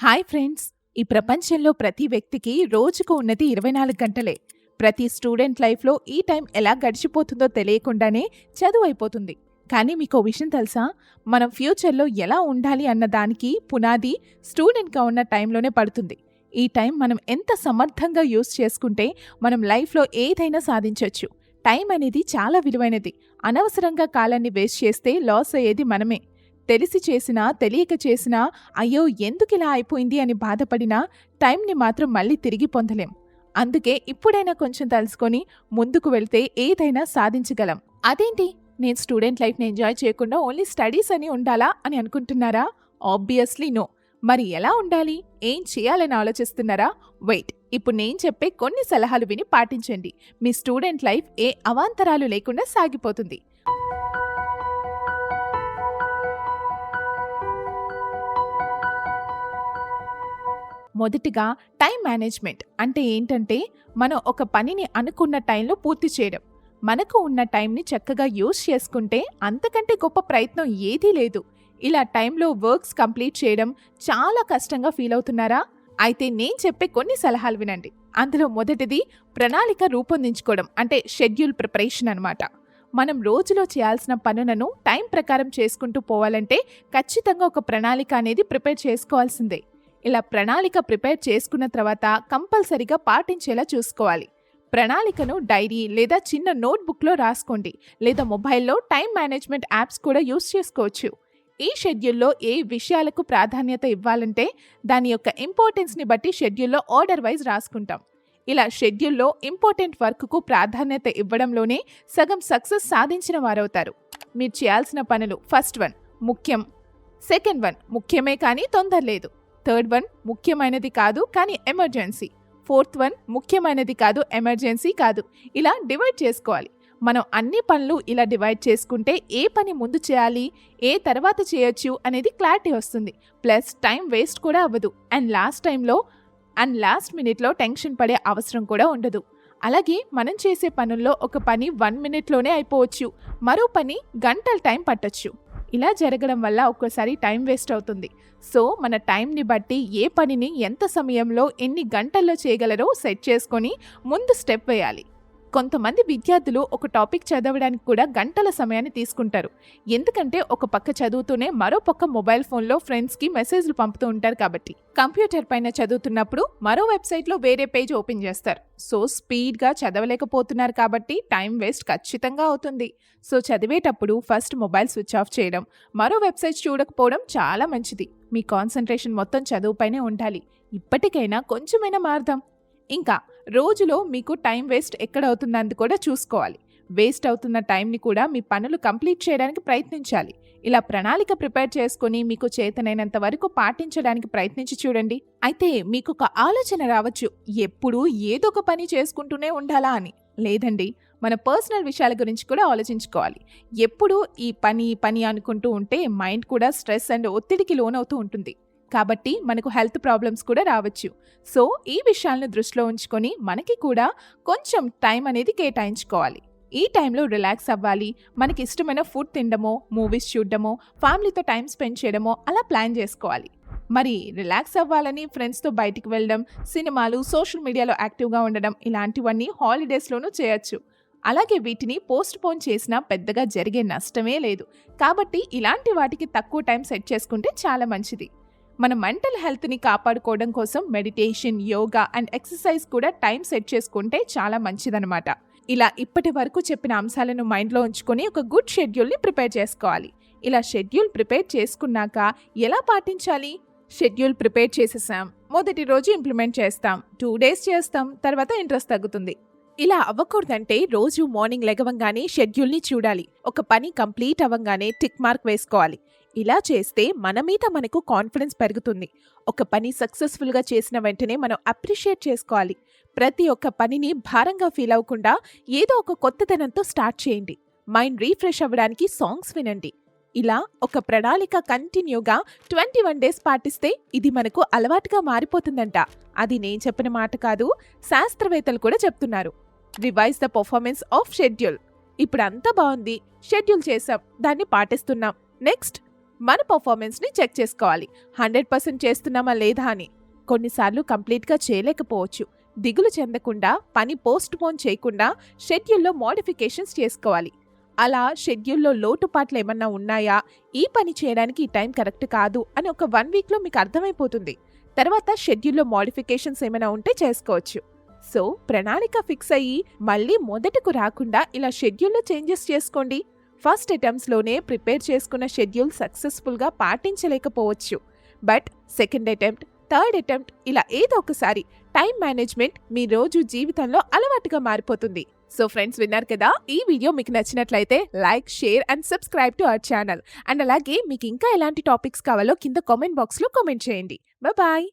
Hi friends! ఈ ప్రపంచంలో ప్రతి వ్యక్తికి రోజుకు ఉన్నది 24 గంటలే. ప్రతి స్టూడెంట్ లైఫ్‌లో ఈ టైం ఎలా గడిచిపోతుందో తెలియకుండానే చదువయిపోతుంది. కానీ మీకో విషయం తెలుసా? మనం ఫ్యూచర్‌లో ఎలా ఉండాలి అన్న దానికి పునాది స్టూడెంట్‌గా ఉన్న టైంలోనే పడుతుంది. ఈ టైం మనం ఎంత సమర్థంగా యూజ్ చేసుకుంటే మనం లైఫ్‌లో ఏదైనా సాధించొచ్చు. టైం అనేది చాలా విలువైనది. అనవసరంగా కాలాన్ని వేస్ట్ చేస్తే లాస్ అయ్యేది మనమే. తెలిసి చేసినా, తెలియక చేసినా అయ్యో ఎందుకిలా అయిపోయింది అని బాధపడినా టైంని మాత్రం మళ్ళీ తిరిగి పొందలేం. అందుకే ఇప్పుడైనా కొంచెం తెలుసుకొని ముందుకు వెళ్తే ఏదైనా సాధించగలం. అదేంటి, నేను స్టూడెంట్ లైఫ్ని ఎంజాయ్ చేయకుండా ఓన్లీ స్టడీస్ అని ఉండాలా అని అనుకుంటున్నారా? Obviously no. మరి ఎలా ఉండాలి, ఏం చేయాలని ఆలోచిస్తున్నారా? వెయిట్, ఇప్పుడు నేను చెప్పే కొన్ని సలహాలు విని పాటించండి. మీ స్టూడెంట్ లైఫ్ ఏ అవాంతరాలు లేకుండా సాగిపోతుంది. మొదటిగా టైం మేనేజ్మెంట్ అంటే ఏంటంటే మనం ఒక పనిని అనుకున్న టైంలో పూర్తి చేయడం. మనకు ఉన్న టైంని చక్కగా యూజ్ చేసుకుంటే అంతకంటే గొప్ప ప్రయత్నం ఏదీ లేదు. ఇలా టైంలో వర్క్స్ కంప్లీట్ చేయడం చాలా కష్టంగా ఫీల్ అవుతున్నారా? అయితే నేను చెప్పే కొన్ని సలహాలు వినండి. అందులో మొదటిది ప్రణాళిక రూపొందించుకోవడం, అంటే షెడ్యూల్ ప్రిపరేషన్ అన్నమాట. మనం రోజులో చేయాల్సిన పనులను టైం ప్రకారం చేసుకుంటూ పోవాలంటే ఖచ్చితంగా ఒక ప్రణాళిక అనేది ప్రిపేర్ చేసుకోవాల్సిందే. ఇలా ప్రణాళిక ప్రిపేర్ చేసుకున్న తర్వాత కంపల్సరిగా పాటించేలా చూసుకోవాలి. ప్రణాళికను డైరీ లేదా చిన్న నోట్బుక్లో రాసుకోండి, లేదా మొబైల్లో టైం మేనేజ్మెంట్ యాప్స్ కూడా యూస్ చేసుకోవచ్చు. ఈ షెడ్యూల్లో ఏ విషయాలకు ప్రాధాన్యత ఇవ్వాలంటే దాని యొక్క ఇంపార్టెన్స్ని బట్టి షెడ్యూల్లో ఆర్డర్ వైజ్ రాసుకుంటాం. ఇలా షెడ్యూల్లో ఇంపార్టెంట్ వర్క్కు ప్రాధాన్యత ఇవ్వడంలోనే సగం సక్సెస్ సాధించిన వారవుతారు. మీరు చేయాల్సిన పనులు: ఫస్ట్ వన్ ముఖ్యం, సెకండ్ వన్ ముఖ్యమే కానీ తొందరలేదు, థర్డ్ వన్ ముఖ్యమైనది కాదు కానీ ఎమర్జెన్సీ, ఫోర్త్ వన్ ముఖ్యమైనది కాదు ఎమర్జెన్సీ కాదు. ఇలా డివైడ్ చేసుకోవాలి. మనం అన్ని పనులు ఇలా డివైడ్ చేసుకుంటే ఏ పని ముందు చేయాలి, ఏ తర్వాత చేయొచ్చు అనేది క్లారిటీ వస్తుంది. ప్లస్ టైం వేస్ట్ కూడా అవ్వదు. అండ్ లాస్ట్ మినిట్లో టెన్షన్ పడే అవసరం కూడా ఉండదు. అలాగే మనం చేసే పనుల్లో ఒక పని 1 మినిట్లోనే అయిపోవచ్చు, మరో పని గంటల టైం పట్టొచ్చు. ఇలా జరగడం వల్ల ఒక్కోసారి టైం వేస్ట్ అవుతుంది. సో మన టైంని బట్టి ఏ పనిని ఎంత సమయంలో ఎన్ని గంటల్లో చేయగలరో సెట్ చేసుకొని ముందు స్టెప్ వేయాలి. కొంతమంది విద్యార్థులు ఒక టాపిక్ చదవడానికి కూడా గంటల సమయాన్ని తీసుకుంటారు. ఎందుకంటే ఒక పక్క చదువుతూనే మరో పక్క మొబైల్ ఫోన్లో ఫ్రెండ్స్కి మెసేజ్లు పంపుతూ ఉంటారు కాబట్టి. కంప్యూటర్ పైన చదువుతున్నప్పుడు మరో వెబ్సైట్లో వేరే పేజ్ ఓపెన్ చేస్తారు. సో స్పీడ్గా చదవలేకపోతున్నారు కాబట్టి టైం వేస్ట్ ఖచ్చితంగా అవుతుంది. సో చదివేటప్పుడు ఫస్ట్ మొబైల్ స్విచ్ ఆఫ్ చేయడం, మరో వెబ్సైట్ చూడకపోవడం చాలా మంచిది. మీ కాన్సన్ట్రేషన్ మొత్తం చదువుపైనే ఉండాలి. ఇప్పటికైనా కొంచెమైనా మారుదాం. ఇంకా రోజులో మీకు టైం వేస్ట్ ఎక్కడ అవుతుందని కూడా చూసుకోవాలి. వేస్ట్ అవుతున్న టైంని కూడా మీ పనులు కంప్లీట్ చేయడానికి ప్రయత్నించాలి. ఇలా ప్రణాళిక ప్రిపేర్ చేసుకుని మీకు చేతనైనంత వరకు పాటించడానికి ప్రయత్నించి చూడండి. అయితే మీకు ఒక ఆలోచన రావచ్చు, ఎప్పుడూ ఏదో ఒక పని చేసుకుంటూనే ఉండాలా అని. లేదండి, మన పర్సనల్ విషయాల గురించి కూడా ఆలోచించుకోవాలి. ఎప్పుడూ ఈ పని అనుకుంటూ ఉంటే మైండ్ కూడా స్ట్రెస్ అండ్ ఒత్తిడికి లోనవుతూ ఉంటుంది. కాబట్టి మనకు హెల్త్ ప్రాబ్లమ్స్ కూడా రావచ్చు. సో ఈ విషయాలను దృష్టిలో ఉంచుకొని మనకి కూడా కొంచెం టైం అనేది కేటాయించుకోవాలి. ఈ టైంలో రిలాక్స్ అవ్వాలి. మనకి ఇష్టమైన ఫుడ్ తినడమో, మూవీస్ చూడడమో, ఫ్యామిలీతో టైం స్పెండ్ చేయడమో అలా ప్లాన్ చేసుకోవాలి. మరి రిలాక్స్ అవ్వాలని ఫ్రెండ్స్తో బయటికి వెళ్ళడం, సినిమాలు, సోషల్ మీడియాలో యాక్టివ్గా ఉండడం ఇలాంటివన్నీ హాలిడేస్లోనూ చేయొచ్చు. అలాగే వీటిని పోస్ట్ పోన్ చేసినా పెద్దగా జరిగే నష్టమే లేదు. కాబట్టి ఇలాంటి వాటికి తక్కువ టైం సెట్ చేసుకుంటే చాలా మంచిది. మన మెంటల్ హెల్త్ని కాపాడుకోవడం కోసం మెడిటేషన్, యోగా అండ్ ఎక్సర్సైజ్ కూడా టైం సెట్ చేసుకుంటే చాలా మంచిదన్నమాట. ఇలా ఇప్పటి వరకు చెప్పిన అంశాలను మైండ్లో ఉంచుకొని ఒక గుడ్ షెడ్యూల్ని ప్రిపేర్ చేసుకోవాలి. ఇలా షెడ్యూల్ ప్రిపేర్ చేసుకున్నాక ఎలా పాటించాలి? షెడ్యూల్ ప్రిపేర్ చేసేసాం, మొదటి రోజు ఇంప్లిమెంట్ చేస్తాం, 2 డేస్ చేస్తాం, తర్వాత ఇంట్రెస్ట్ తగ్గుతుంది. ఇలా అవ్వకూడదంటే రోజు మార్నింగ్ లెగవంగానే షెడ్యూల్ని చూడాలి. ఒక పని కంప్లీట్ అవ్వగానే టిక్ మార్క్ వేసుకోవాలి. ఇలా చేస్తే మన మీద మనకు కాన్ఫిడెన్స్ పెరుగుతుంది. ఒక పని సక్సెస్ఫుల్గా చేసిన వెంటనే మనం అప్రిషియేట్ చేసుకోవాలి. ప్రతి ఒక్క పనిని భారంగా ఫీల్ అవ్వకుండా ఏదో ఒక కొత్తదనంతో స్టార్ట్ చేయండి. మైండ్ రీఫ్రెష్ అవ్వడానికి సాంగ్స్ వినండి. ఇలా ఒక ప్రణాళిక కంటిన్యూగా 21 డేస్ పాటిస్తే ఇది మనకు అలవాటుగా మారిపోతుందంట. అది నేను చెప్పిన మాట కాదు, శాస్త్రవేత్తలు కూడా చెప్తున్నారు. Revise the performance of schedule. ఇప్పుడు అంతా బాగుంది, షెడ్యూల్ చేసాం, దాన్ని పాటిస్తున్నాం. నెక్స్ట్ మన పర్ఫార్మెన్స్ని చెక్ చేసుకోవాలి. 100% చేస్తున్నామా లేదా అని. కొన్నిసార్లు కంప్లీట్గా చేయలేకపోవచ్చు. దిగులు చెందకుండా, పని పోస్ట్ పోన్ చేయకుండా షెడ్యూల్లో మోడిఫికేషన్స్ చేసుకోవాలి. అలా షెడ్యూల్లో లోటుపాట్లు ఏమన్నా ఉన్నాయా, ఈ పని చేయడానికి ఈ టైం కరెక్ట్ కాదు అని ఒక 1 వీక్లో మీకు అర్థమైపోతుంది. తర్వాత షెడ్యూల్లో మోడిఫికేషన్స్ ఏమైనా ఉంటే చేసుకోవచ్చు. సో ప్రణాళిక ఫిక్స్ అయ్యి మళ్ళీ మొదటకు రాకుండా ఇలా షెడ్యూల్లో చేంజెస్ చేసుకోండి. ఫస్ట్ అటెంప్ట్స్లోనే ప్రిపేర్ చేసుకున్న షెడ్యూల్ సక్సెస్ఫుల్గా పాటించలేకపోవచ్చు. But second attempt, third attempt ఇలా ఏదో ఒకసారి టైం మేనేజ్మెంట్ మీ రోజు జీవితంలో అలవాటుగా మారిపోతుంది. సో ఫ్రెండ్స్, విన్నారు కదా, ఈ వీడియో మీకు నచ్చినట్లయితే like, share and subscribe to our channel. And అలాగే మీకు ఇంకా ఎలాంటి టాపిక్స్ కావాలో కింద కామెంట్ బాక్స్లో కామెంట్ చేయండి. బాయ్.